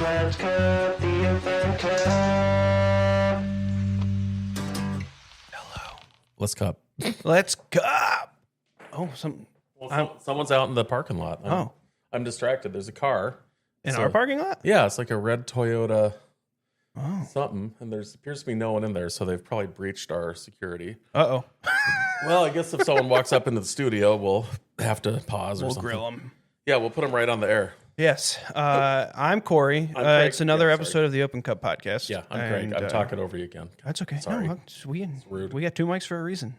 Let's cut the open cup. Hello. Let's cup. Let's cup. Oh, Someone's out in the parking lot. Oh. I'm distracted. There's a car. In our parking lot? Yeah, it's like a red Toyota Oh. something, and there appears to be no one in there, so they've probably breached our security. Uh-oh. Well, I guess if someone walks up into the studio, we'll have to pause or We'll something. grill them. Yeah, we'll put them right on the air. Yes. I'm Kory. I'm Craig. It's another Yeah, episode sorry. of the Open Cup podcast. Yeah, I'm Craig. I'm talking over you again. That's okay. Sorry. No, we rude. got two mics for a reason.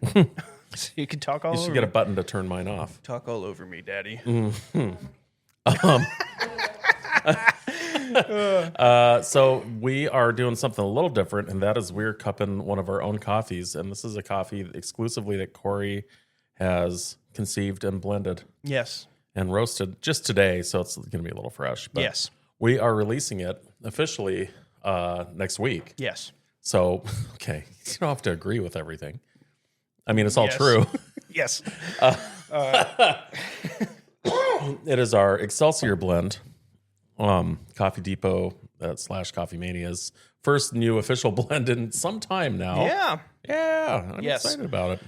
So you can talk all You over should get a me. button to turn mine off. Talk all over me, Daddy. So we are doing something a little different, and that is we're cupping one of our own coffees, and this is a coffee exclusively that Kory has conceived and blended Yes. and roasted just today, so it's going to be a little fresh. But Yes. we are releasing it officially next week. Yes. So, okay, you don't have to agree with everything. I mean, it's all Yes. true. Yes. It is our Excelsior blend, Coffee Depot / Coffee Mania's first new official blend in some time now. Yeah. Yeah, I'm Yes. excited about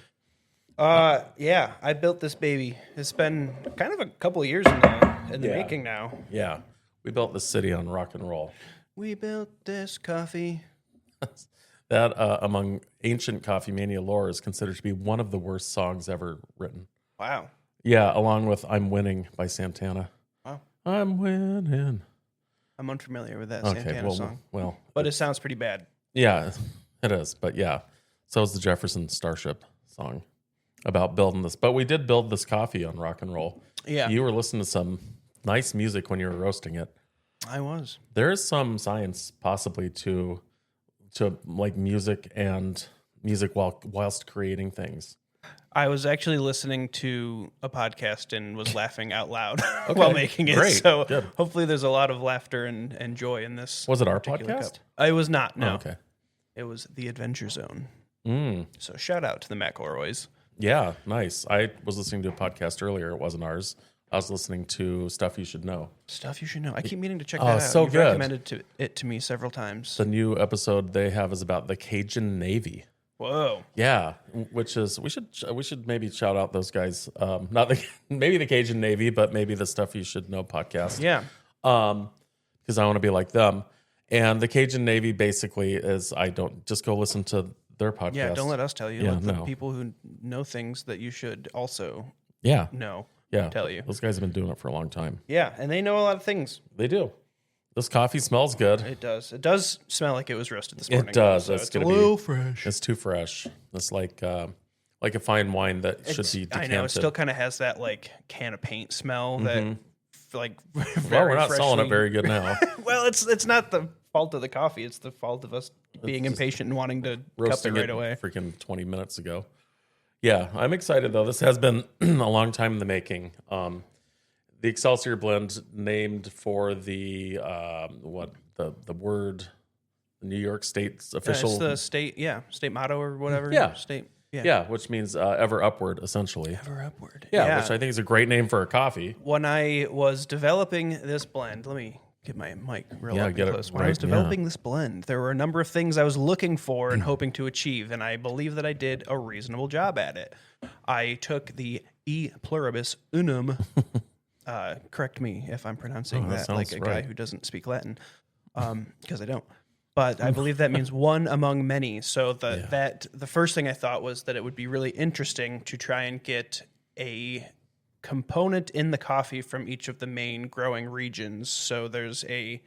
it. Yeah, I built this baby. It's been kind of a couple of years in the Yeah. making now. Yeah, we built this city on rock and roll. We built this coffee. That, among ancient Coffee Mania lore, is considered to be one of the worst songs ever written. Wow. Yeah, along with "I'm Winning" by Santana. Wow. I'm winning. I'm unfamiliar with that Okay, Santana song. well, But it sounds pretty bad. yeah, it is. But yeah, so is the Jefferson Starship song about building this. But we did build this coffee on rock and roll. Yeah. You were listening to some nice music when you were roasting it. I was. There is some science possibly to like music whilst creating things. I was actually listening to a podcast and was laughing out loud while making it. Great. So Good. hopefully there's a lot of laughter and joy in this. Was it our particular podcast? cup. It was not. No. Oh, okay. It was The Adventure Zone. Mm. So shout out to the McElroys. Yeah, nice. I was listening to a podcast earlier. It wasn't ours. I was listening to Stuff You Should Know. Stuff you should know. I keep meaning to check Oh, that out. so You've good. recommended it to me several times. The new episode they have is about the Cajun Navy. Whoa. Yeah, which is we should maybe shout out those guys. Not maybe the Cajun Navy, but maybe the Stuff You Should Know podcast. Yeah. Because I want to be like them. And the Cajun Navy basically is I don't just go listen to their podcast. Yeah, don't let us tell you. Yeah, Let the no. people who know things that you should also Yeah, know yeah. tell you. Those guys have been doing it for a long time. Yeah, and they know a lot of things. They do. This coffee smells good. It does. It does smell like it was roasted this morning. It does. So It's it's a gonna little be fresh. It's too fresh. It's like a fine wine that should be decanted. I know. It still kind of has that like can of paint smell that like very Well, we're not selling it freshly- very good now. Well, it's not the fault of the coffee. It's the fault of us being impatient and wanting to cup it Roasting right away. freaking 20 minutes ago. Yeah, I'm excited though. This has been a long time in the making. The Excelsior blend named for the the word, the New York State's official. It's the state motto or whatever. Yeah. State. Yeah, which means ever upward, essentially. Ever upward. Yeah, which I think is a great name for a coffee. When I was developing this blend, let me get my mic real up get and it close. When I right, was developing this blend, there were a number of things I was looking for and hoping to achieve, and I believe that I did a reasonable job at it. I took the E pluribus unum. Correct me if I'm pronouncing that that like sounds a guy right. who doesn't speak Latin, because I don't. But I believe that means one among many. So the first thing I thought was that it would be really interesting to try and get a component in the coffee from each of the main growing regions. So there's a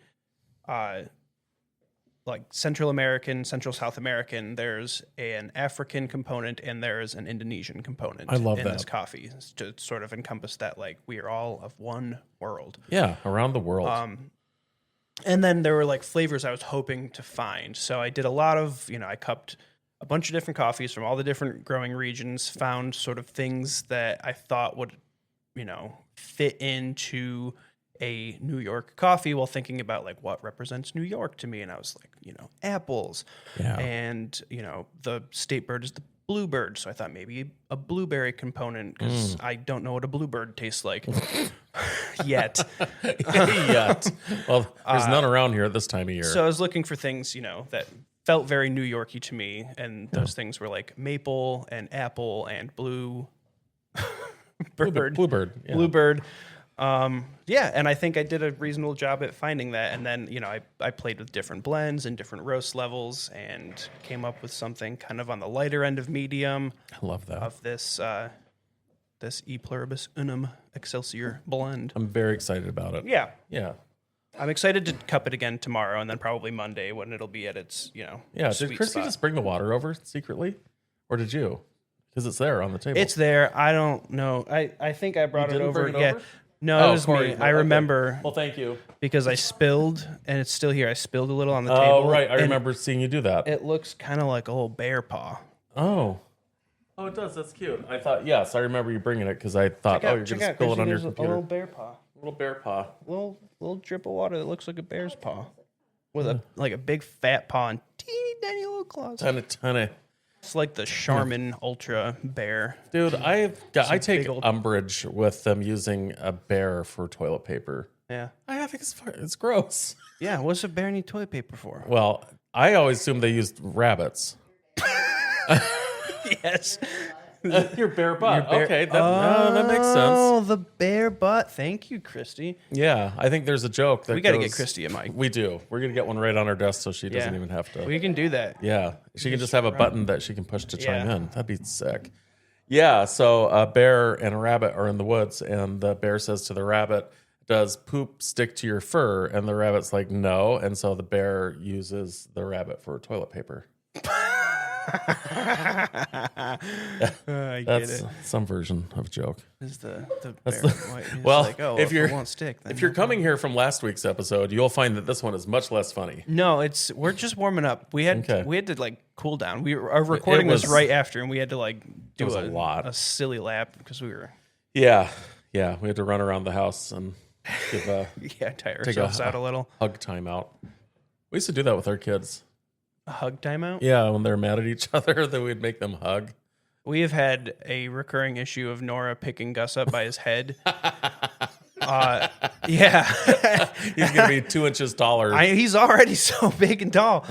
like Central American, Central South American, there's an African component, and there's an Indonesian component I love in that. this coffee to sort of encompass that like we are all of one world. Yeah, around the world. And then there were like flavors I was hoping to find. So I did a lot of, I cupped a bunch of different coffees from all the different growing regions, found sort of things that I thought would, fit into a New York coffee while thinking about like what represents New York to me. And I was like, apples. Yeah. And, the state bird is the bluebird. So I thought maybe a blueberry component because I don't know what a bluebird tastes like yet. Yet. Well, there's none around here at this time of year. So I was looking for things, that felt very New Yorky to me, and those things were like maple and apple and bluebird. Bluebird. Yeah. Bluebird. And I think I did a reasonable job at finding that. And then, I played with different blends and different roast levels and came up with something kind of on the lighter end of medium. I love that. Of this E Pluribus Unum Excelsior blend. I'm very excited about it. Yeah. Yeah. I'm excited to cup it again tomorrow and then probably Monday when it'll be at its, Yeah. sweet Did Christy spot. just bring the water over secretly? Or did you? Because it's there on the table. It's there. I don't know. I think I brought You it didn't over. bring it Yeah. over? No, it was Kory, me. okay. I remember Well, thank you. because I spilled, and it's still here. I spilled a little on the table. Oh, right. I and remember seeing you do that. It looks kind of like a little bear paw. Oh, it does. That's cute. I thought, yes, I remember you bringing it because I thought, you're going to spill it on your There's a computer. little bear paw. Little bear paw. Little drip of water that looks like a bear's paw, with a big fat paw and teeny tiny little claws. Tiny. It's like the Charmin Ultra Bear. Dude, I take big old- umbrage with them using a bear for toilet paper. Yeah. I think it's gross. Yeah. What's a bear need toilet paper for? Well, I always assumed they used rabbits. Yes. Your bear butt. Bear- Okay, that makes sense. Oh, the bear butt. Thank you, Christy. Yeah, I think there's a joke that We got to goes- get Christy a mic. We do. We're going to get one right on our desk so she doesn't even have to. We can do that. Yeah, she can just have a button that she can push to chime Yeah. in. That'd be sick. Yeah, so a bear and a rabbit are in the woods, and the bear says to the rabbit, "Does poop stick to your fur?" And the rabbit's like, "No." And so the bear uses the rabbit for toilet paper. I get That's it. some version of a joke. Is the That's bear the- white? He's well, like, oh, if if you're- it won't stick, then If you're coming here from last week's episode, you'll find that this one is much less funny. no, we're just warming up. We had to like cool down. Our recording was was- right after, and we had to like do was a lot. a silly lap because we were Yeah, we had to run around the house and give a tire Take ourselves out a little. hug time out. We used to do that with our kids. A hug timeout. Yeah, when they're mad at each other, then we'd make them hug. We have had a recurring issue of Nora picking Gus up by his head. Yeah. He's gonna be 2 inches taller. He's already so big and tall.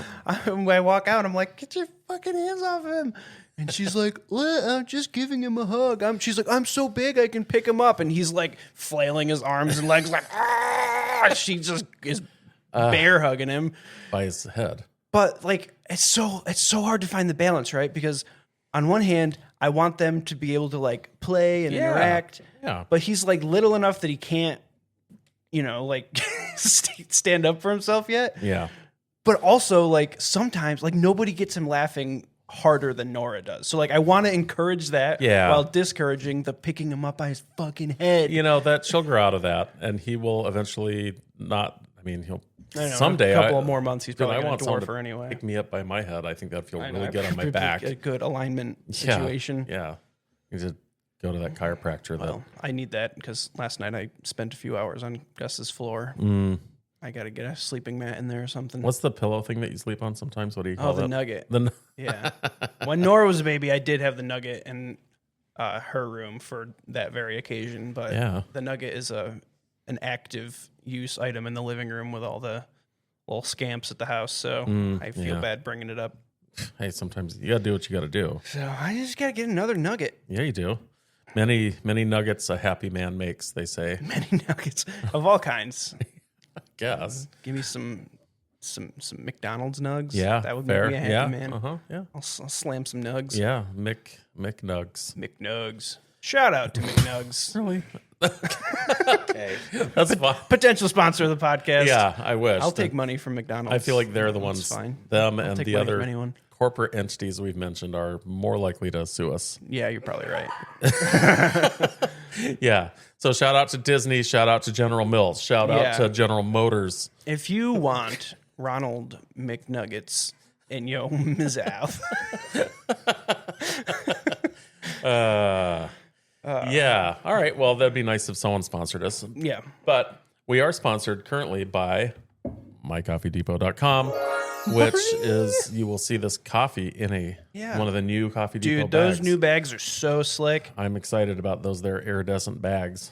When I walk out, I'm like, get your fucking hands off him. And she's like, well, I'm just giving him a hug. She's like, I'm so big I can pick him up. And he's like flailing his arms and legs like, ah! She just is bear hugging him. by his head. But like, it's so hard to find the balance, right? Because on one hand, I want them to be able to like play and interact. Yeah. But he's like little enough that he can't, like stand up for himself yet. Yeah. But also like sometimes like nobody gets him laughing harder than Nora does. So like I want to encourage that while discouraging the picking him up by his fucking head. That she'll grow out of that, and he will eventually not. I mean, he'll I know, someday. a couple of more months, he's Dude, probably I going want to someone dwarf to her anyway. pick me up by my head. I think that'd feel I know, really good on my it'd be back. A good alignment situation. Yeah. You should go to that chiropractor. Well, I need that because last night I spent a few hours on Gus's floor. I got to get a sleeping mat in there or something. What's the pillow thing that you sleep on sometimes? What do you call the that? nugget. The Yeah. When Nora was a baby, I did have the nugget in her room for that very occasion. But Yeah. the nugget is an active use item in the living room with all the little scamps at the house. So I feel bad bringing it up. Hey, sometimes you gotta do what you gotta do. So I just got to get another nugget. Yeah, you do. Many nuggets a happy man makes, they say. Many nuggets of all kinds. Guess. Give me some McDonald's nugs. Yeah, That would fair. make me a happy Yeah. man. Yeah. I'll slam some nugs. Yeah. McNugs. McNugs. Shout out to McNugs. Really? Okay. That's fine. Potential sponsor of the podcast. Yeah, I wish. I'll take money from McDonald's. I feel like they're the That's ones. fine. Them I'll and take the money from other anyone. corporate entities we've mentioned are more likely to sue us. Yeah, you're probably right. Yeah. So shout out to Disney. Shout out to General Mills. Shout out to General Motors. If you want Ronald McNuggets in your mouth, Yeah. All right. Well, that'd be nice if someone sponsored us. yeah, But we are sponsored currently by mycoffeedepot.com, which is, you will see this coffee in one of the new Coffee Depot Dude, bags. those new bags are so slick. I'm excited about those. They're iridescent bags.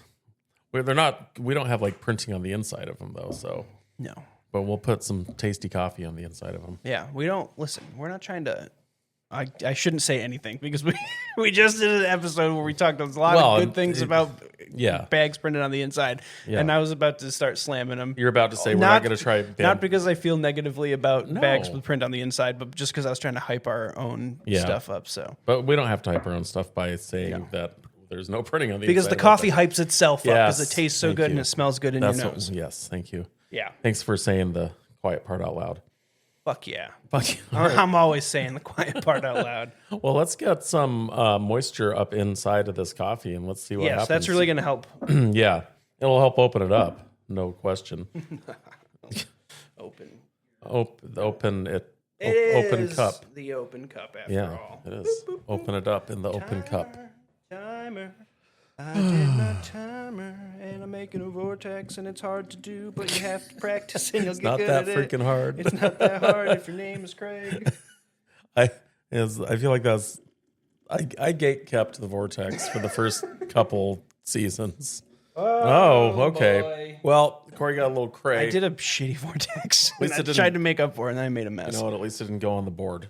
They're not, we don't have like printing on the inside of them though, so. No. But we'll put some tasty coffee on the inside of them. Yeah, we don't, listen, we're not trying to, I shouldn't say anything because we just did an episode where we talked a lot of good things about bags printed on the inside. Yeah. And I was about to start slamming them. You're about to say we're not going to try. Not because I feel negatively about bags with print on the inside, but just because I was trying to hype our own stuff up. So, but we don't have to hype our own stuff by saying that there's no printing on the because inside. Because the coffee hypes itself up because it tastes so good and it smells good in your nose. Yes, thank you. Yeah. Thanks for saying the quiet part out loud. Fuck yeah. Fuck yeah. I'm always saying the quiet part out loud. Well, let's get some moisture up inside of this coffee and let's see what happens. Yes, that's really going to help. Yeah. It'll help open it up. No question. Open cup. The open cup after all. It is. Boop, boop, open it up in the open cup. Timer. I did my timer, and I'm making a vortex, and it's hard to do, but you have to practice, and you'll get good at it. It's not that freaking hard. It's not that hard if your name is Craig. I feel like that's... I gate kept the vortex for the first couple seasons. Oh, okay. Boy. Well, Kory got a little Craig. I did a shitty vortex. I tried to make up for it, and then I made a mess. You know what? At least it didn't go on the board.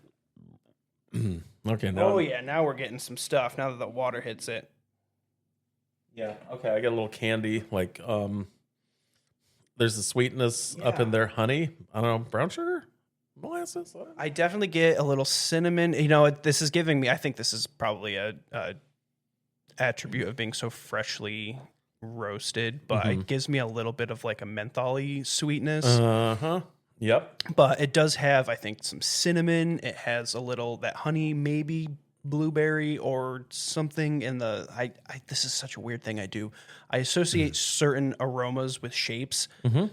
Okay, now... Oh, yeah. Now we're getting some stuff, now that the water hits it. Yeah. Okay. I got a little candy. Like, there's a sweetness up in there. Honey. I don't know. Brown sugar, molasses. I definitely get a little cinnamon. You know, this is giving me. I think this is probably a attribute of being so freshly roasted, but it gives me a little bit of like a mentholy sweetness. Yep. But it does have, I think, some cinnamon. It has a little that honey, maybe blueberry or something in the this is such a weird thing I do. I associate certain aromas with shapes.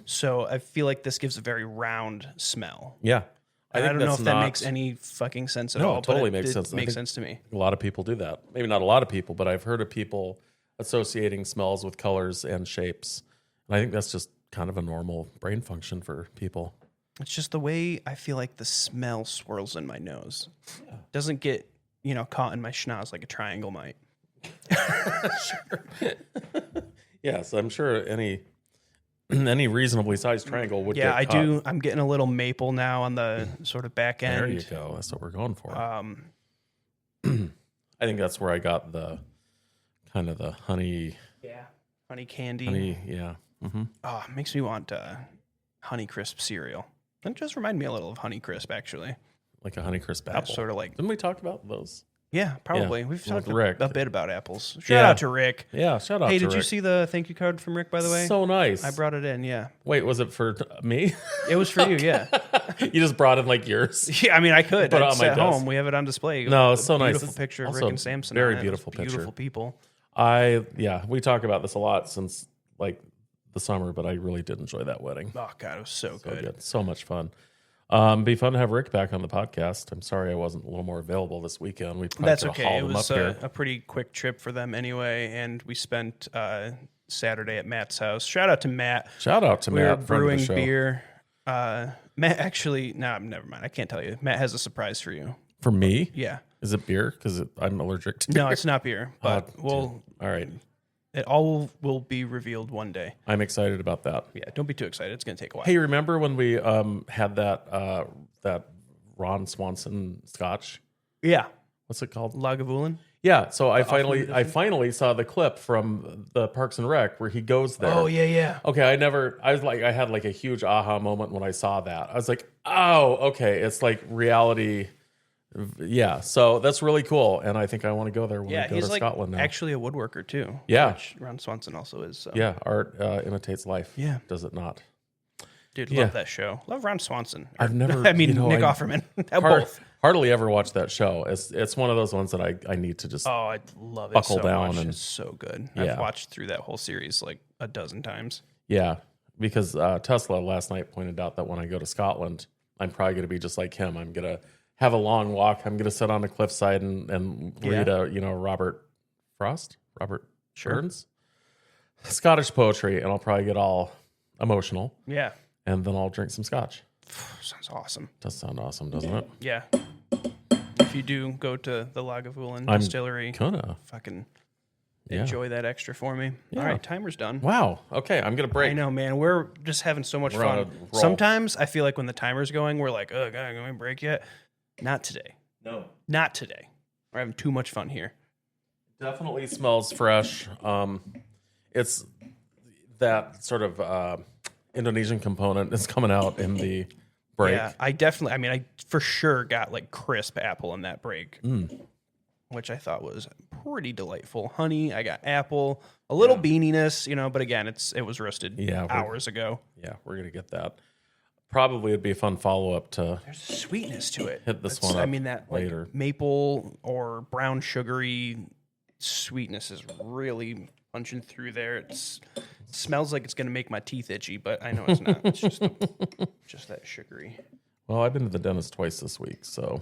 So I feel like this gives a very round smell. Yeah. I don't know if that makes any fucking sense at all. No, it totally makes sense. It makes sense to me. A lot of people do that. Maybe not a lot of people, but I've heard of people associating smells with colors and shapes. And I think that's just kind of a normal brain function for people. It's just the way I feel like the smell swirls in my nose. Yeah. Doesn't get caught in my schnoz like a triangle might. Sure. Yes, I'm sure any reasonably sized triangle would get caught. I do. I'm getting a little maple now on the sort of back end. There you go. That's what we're going for. I think that's where I got the kind of the honey. Yeah. Honey candy. Honey, yeah. Oh, it makes me want Honey Crisp cereal. That just reminded me a little of Honey Crisp, actually. Like a Honey Crisp apple. Sort of like... Didn't we talk about those? Yeah, probably. Yeah. We've talked a bit about apples. Shout out to Rick. Yeah, shout out to Rick. Hey, did you see the thank you card from Rick, by the way? So nice. I brought it in, yeah. Wait, was it for me? It was for you, yeah. You just brought in like yours? Yeah, I mean, I could. Put it on my desk. Home. We have it on display. No, it's so nice. Beautiful picture of Rick and Samson. Very beautiful picture. Beautiful people. We talk about this a lot since like the summer, but I really did enjoy that wedding. Oh, God, it was so good. So much fun. Be fun to have Rick back on the podcast. I'm sorry I wasn't a little more available this weekend. That's okay. It was a pretty quick trip for them anyway, and we spent Saturday at Matt's house. Shout out to Matt. We were brewing beer. Matt actually, never mind. I can't tell you. Matt has a surprise for you. For me? Yeah. Is it beer? Because I'm allergic to beer. No, it's not beer. But all right. It all will be revealed one day. I'm excited about that. Yeah, don't be too excited. It's going to take a while. Hey, remember when we had that Ron Swanson scotch? Yeah. What's it called? Lagavulin? Yeah. So I finally saw the clip from the Parks and Rec where he goes there. Oh, yeah. Okay, I had like a huge aha moment when I saw that. I was like, oh, okay. It's like reality. Yeah, so that's really cool, and I think I want to go there when we go to Scotland now. Actually a woodworker too. Yeah, which Ron Swanson also is. So. Yeah, art imitates life. Yeah, does it not? Dude, love that show. Love Ron Swanson. I've never. Nick Offerman. Both. Hardly ever watched that show. It's one of those ones that I need to just. Oh, I love it. Buckle down and it's so good. Yeah. I've watched through that whole series like a dozen times. Yeah, because Tesla last night pointed out that when I go to Scotland, I'm probably going to be just like him. I'm gonna have a long walk. I'm going to sit on a cliffside and read Robert Burns Scottish poetry, and I'll probably get all emotional. Yeah. and then I'll drink some scotch. Sounds awesome. Does sound awesome, doesn't it? Yeah. If you do go to the Lagavulin Distillery, Gonna. fucking Yeah. enjoy that extra for me. Yeah. All right, timer's done. Wow. Okay, I'm gonna break. I know, man. We're just having so much We're on fun. a roll. Sometimes I feel like when the timer's going, we're like, oh, God, can we break yet? Not today. No. Not today. We're having too much fun here. Definitely smells fresh. It's that sort of Indonesian component is coming out in the break. Yeah, I for sure got like crisp apple in that break, which I thought was pretty delightful. Honey, I got apple, a little beaniness, but again, it was roasted hours ago. Yeah, we're gonna get that. Probably it'd be a fun follow up to There's a sweetness to it. hit this one up. I mean, that like, later. maple or brown sugary sweetness is really punching through there. It smells like it's going to make my teeth itchy, but I know it's not. It's just that sugary. Well, I've been to the dentist twice this week, so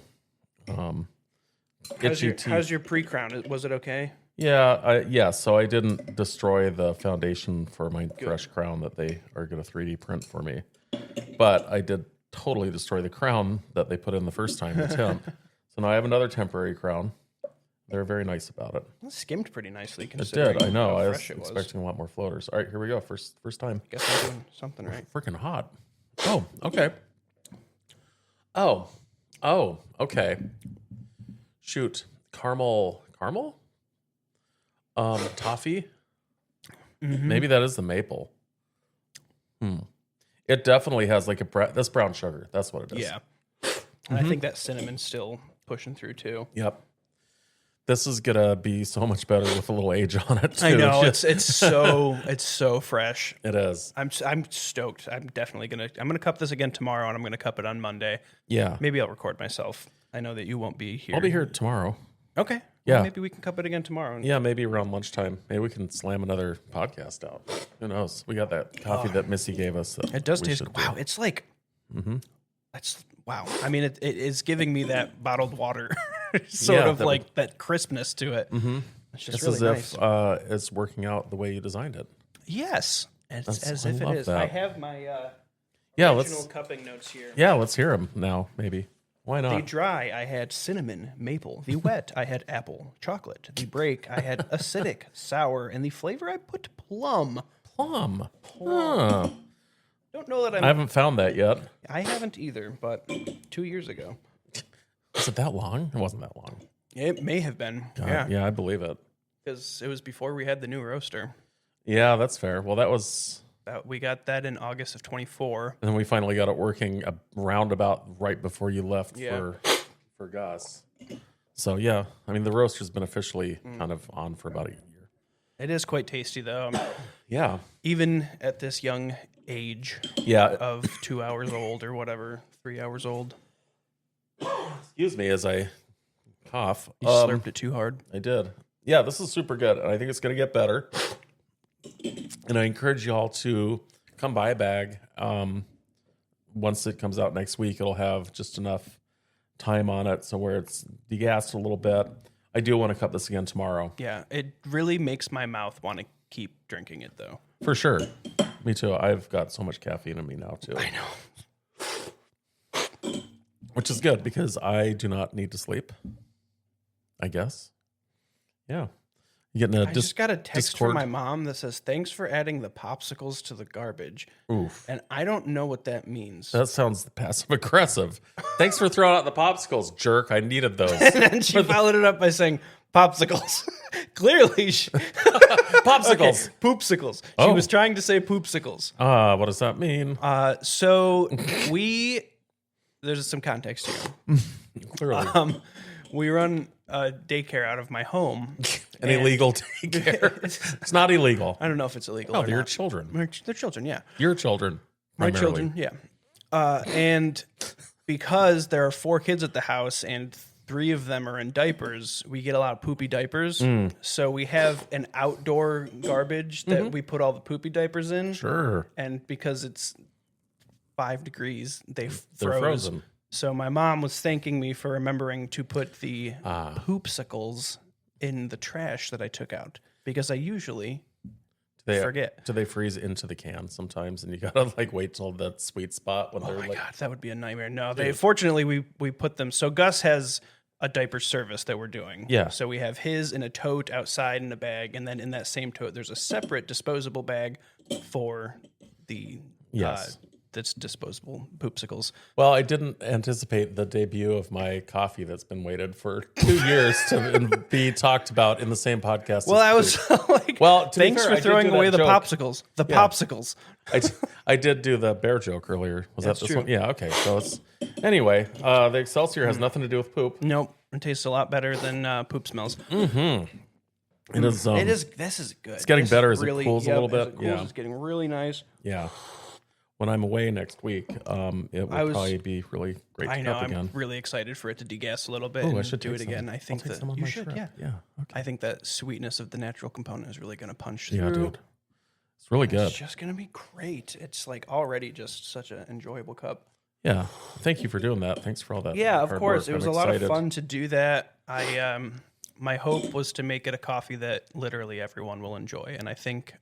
How's your pre-crown? Was it okay? Yeah, so I didn't destroy the foundation for my fresh crown that they are going to 3D print for me. But I did totally destroy the crown that they put in the first time, the temp. So now I have another temporary crown. They're very nice about it. It skimmed pretty nicely. It did, I know. How I was fresh it was. expecting a lot more floaters. All right, here we go. First time. Guess I'm doing something right. Freaking hot. Oh, okay. Oh, okay. Shoot. Caramel? Toffee? Mm-hmm. Maybe that is the maple. It definitely has like that's brown sugar. That's what it is. Yeah. And I think that cinnamon's still pushing through too. Yep. This is gonna be so much better with a little age on it too. I know it's so fresh. It is. I'm stoked. I'm gonna cup this again tomorrow, and I'm gonna cup it on Monday. Yeah. Maybe I'll record myself. I know that you won't be here. I'll be here tomorrow. Okay. Yeah. Well, maybe we can cup it again tomorrow. Yeah, maybe around lunchtime. Maybe we can slam another podcast out. Who knows? We got that coffee that Missy gave us. That It does we taste. should Wow. do. It's like. That's wow. I mean, it is giving me that bottled water, sort Yeah, of like that crispness to it. It's just It's really as nice. if it's working out the way you designed it. Yes, it's That's- as I if it love is. that. I have my Yeah, original cupping notes here. let's hear them now. Maybe why The not? dry, I had cinnamon, maple. The wet, I had apple, chocolate. The break, I had acidic, sour, and the flavor I put plum. Plum. Huh. Don't know that I haven't found that yet. I haven't either, but 2 years ago. Is it that long? It wasn't that long. It may have been. Yeah, I believe it. Because it was before we had the new roaster. Yeah, that's fair. Well, that was. We got that in August of 24. And then we finally got it working around about right before you left Yeah. for Gus. So yeah, I mean the roaster's been officially kind of on for about a year. It is quite tasty, though. Yeah, Even at this young age yeah. of 2 hours old or whatever, 3 hours old. Excuse me as I cough. You slurped it too hard. I did. Yeah, this is super good, and I think it's going to get better. And I encourage you all to come buy a bag. Once it comes out next week, it'll have just enough time on it, so where it's degassed a little bit. I do want to cup this again tomorrow. Yeah, it really makes my mouth want to keep drinking it, though. For sure. Me too. I've got so much caffeine in me now, too. I know. Which is good because I do not need to sleep. I guess. Yeah. You getting a I just got a text Discord? from my mom that says, "Thanks for adding the popsicles to the garbage." Oof. And I don't know what that means. That sounds passive aggressive. Thanks for throwing out the popsicles, jerk. I needed those. And then she followed it up by saying, "Popsicles." Clearly, Popsicles. Okay, poopsicles. She Oh. was trying to say poopsicles. What does that mean? So there's some context here. Clearly. We run a daycare out of my home. An illegal daycare. It's not illegal. I don't know if it's illegal. Oh, or they're your not. children. They're children, yeah. Your children. My primarily. children, yeah. And because there are 4 kids at the house and 3 of them are in diapers, we get a lot of poopy diapers. So we have an outdoor garbage that we put all the poopy diapers in. Sure. And because it's 5 degrees, They're froze. frozen. So my mom was thanking me for remembering to put the poopsicles in the trash that I took out, because I usually forget. Do they freeze into the can sometimes, and you gotta like wait till that sweet spot when Oh they're my like, god, that would be a nightmare. No, they fortunately we put them. So Gus has a diaper service that we're doing. Yeah. So we have his in a tote outside in a bag, and then in that same tote, there's a separate disposable bag for the Yes. that's disposable poopsicles. Well, I didn't anticipate the debut of my coffee that's been waited for 2 years to be talked about in the same podcast. Well, as I was poop. like, Well, to be thanks fair, for I did throwing do away that the joke. popsicles. The Yeah. popsicles. I did do the bear joke earlier. Was That's that this true. one? Yeah. Okay. So it's anyway. The Excelsior has nothing to do with poop. Nope, it tastes a lot better than poop smells. It is. It is. This is good. It's getting This better is as it cools a little as bit. it cools, Yeah. it's getting really nice. Yeah. When I'm away next week, it will probably be really great to I know. cup I'm again. really excited for it to degas a little bit. Oh, I and should do take it some. again. I think I'll take that some on you my should. trip. Yeah. Yeah. Okay. I think that sweetness of the natural component is really going to punch Yeah, through. dude. It's really good. It's just going to be great. It's like already just such an enjoyable cup. Yeah. Thank you for doing that. Thanks for all that. Yeah, of hard course. work. It was I'm a lot of excited. fun to do that. My hope was to make it a coffee that literally everyone will enjoy, and I think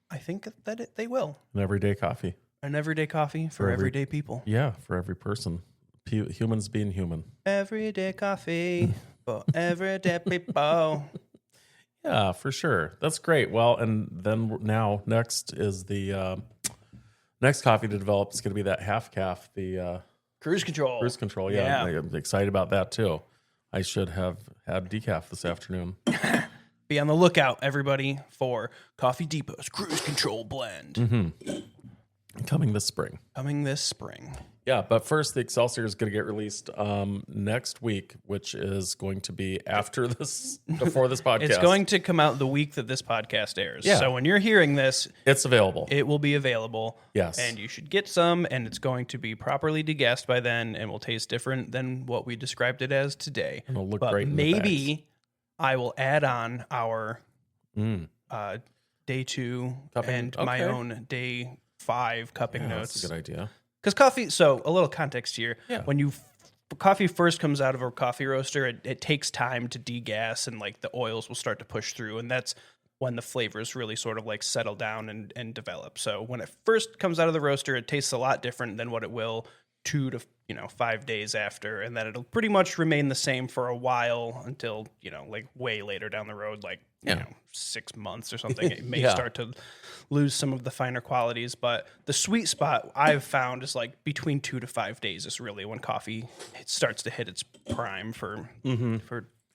that they will. An everyday coffee. An everyday coffee for everyday people. Yeah, for every person. Humans being human. Everyday coffee for everyday people. Yeah, for sure. That's great. Well, and then now next is the next coffee to develop is going to be that half calf, the Cruise control. cruise control. Yeah, I'm excited about that too. I should have had decaf this afternoon. Be on the lookout, everybody, for Coffee Depot's Cruise Control Blend. Coming this spring. Coming this spring. Yeah, but first, the Excelsior is going to get released next week, which is going to be after this, before this podcast. It's going to come out the week that this podcast airs. Yeah. So when you're hearing this, It's available. it will be available. Yes. And you should get some, and it's going to be properly degassed by then and will taste different than what we described it as today. And it'll look But great in the maybe I will add on our day 2 Cupping, and my okay. own day 5 cupping Yeah, notes. that's a good idea. Because coffee, so a little context here. Yeah. When coffee first comes out of a coffee roaster, it takes time to degas and like the oils will start to push through. And that's when the flavors really sort of like settle down and develop. So when it first comes out of the roaster, it tastes a lot different than what it will 2 to 5 days after. And then it'll pretty much remain the same for a while until, like way later down the road, like, 6 months or something. It may Yeah. start to lose some of the finer qualities, but the sweet spot I've found is like between 2 to 5 days is really when coffee starts to hit its prime for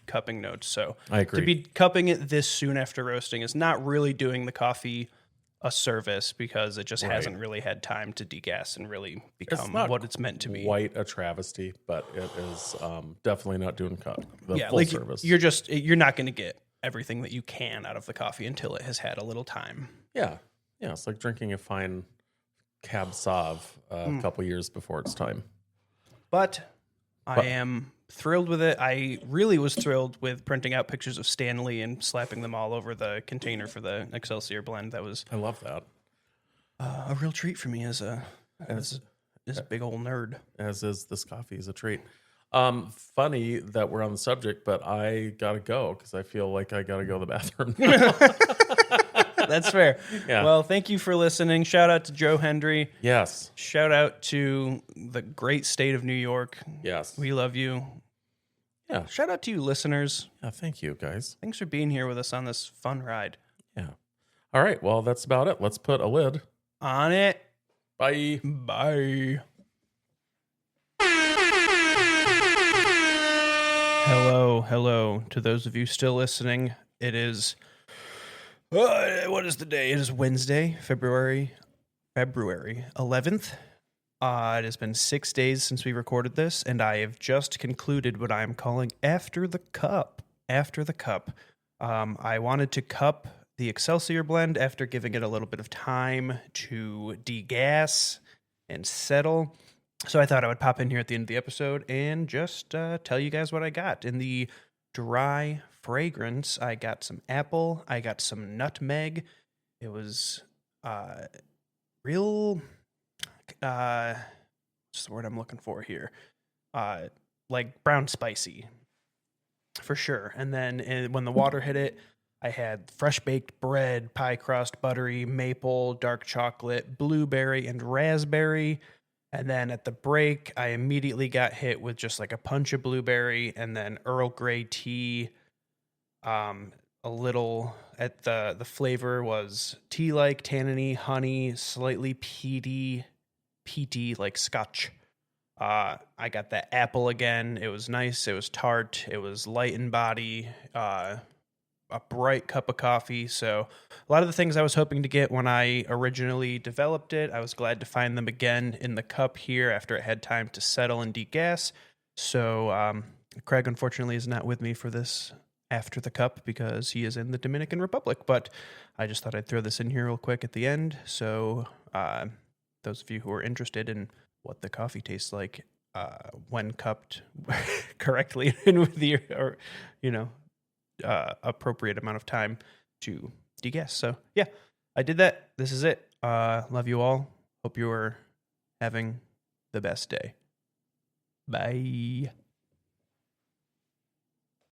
cupping notes. So I agree. to be cupping it this soon after roasting is not really doing the coffee a service because it just hasn't really had time to degas and really become not what it's meant to be. Quite a travesty, but it is definitely not doing the Yeah, full like service. you're not going to get everything that you can out of the coffee until it has had a little time. Yeah. It's like drinking a fine Cab Sauv a couple years before it's time. But I am thrilled with it. I really was thrilled with printing out pictures of Stanley and slapping them all over the container for the Excelsior blend. That was I love that. a real treat for me as a big old nerd. As is this coffee is a treat. Funny that we're on the subject, but I gotta go because I feel like I gotta go to the bathroom now. That's fair. Yeah. Well, thank you for listening. Shout out to Joe Hendry. Yes. Shout out to the great state of New York. Yes. We love you. Yeah. Shout out to you listeners. Yeah. Thank you, guys. Thanks for being here with us on this fun ride. Yeah. All right. Well, that's about it. Let's put a lid. On it. Bye. Bye. Hello to those of you still listening. It is what is the day? It is Wednesday, February 11th. It has been 6 days since we recorded this, and I have just concluded what I am calling After the Cup. After the Cup. I wanted to cup the Excelsior blend after giving it a little bit of time to degas and settle. So I thought I would pop in here at the end of the episode and just tell you guys what I got. In the dry fragrance, I got some apple, I got some nutmeg. It was real, what's the word I'm looking for here? Like brown spicy, for sure. And then when the water hit it, I had fresh baked bread, pie crust, buttery, maple, dark chocolate, blueberry, and raspberry. And then at the break, I immediately got hit with just like a punch of blueberry and then Earl Grey tea. A little at the flavor was tea like, tanniny, honey, slightly peaty like scotch. I got that apple again. It was nice. It was tart. It was light in body. A bright cup of coffee. So a lot of the things I was hoping to get when I originally developed it, I was glad to find them again in the cup here after it had time to settle and degas. So Craig, unfortunately, is not with me for this after the cup because he is in the Dominican Republic. But I just thought I'd throw this in here real quick at the end. So those of you who are interested in what the coffee tastes like when cupped correctly and with the, or, appropriate amount of time to degas. So yeah, I did that. This is it. Love you all. Hope you are having the best day. Bye.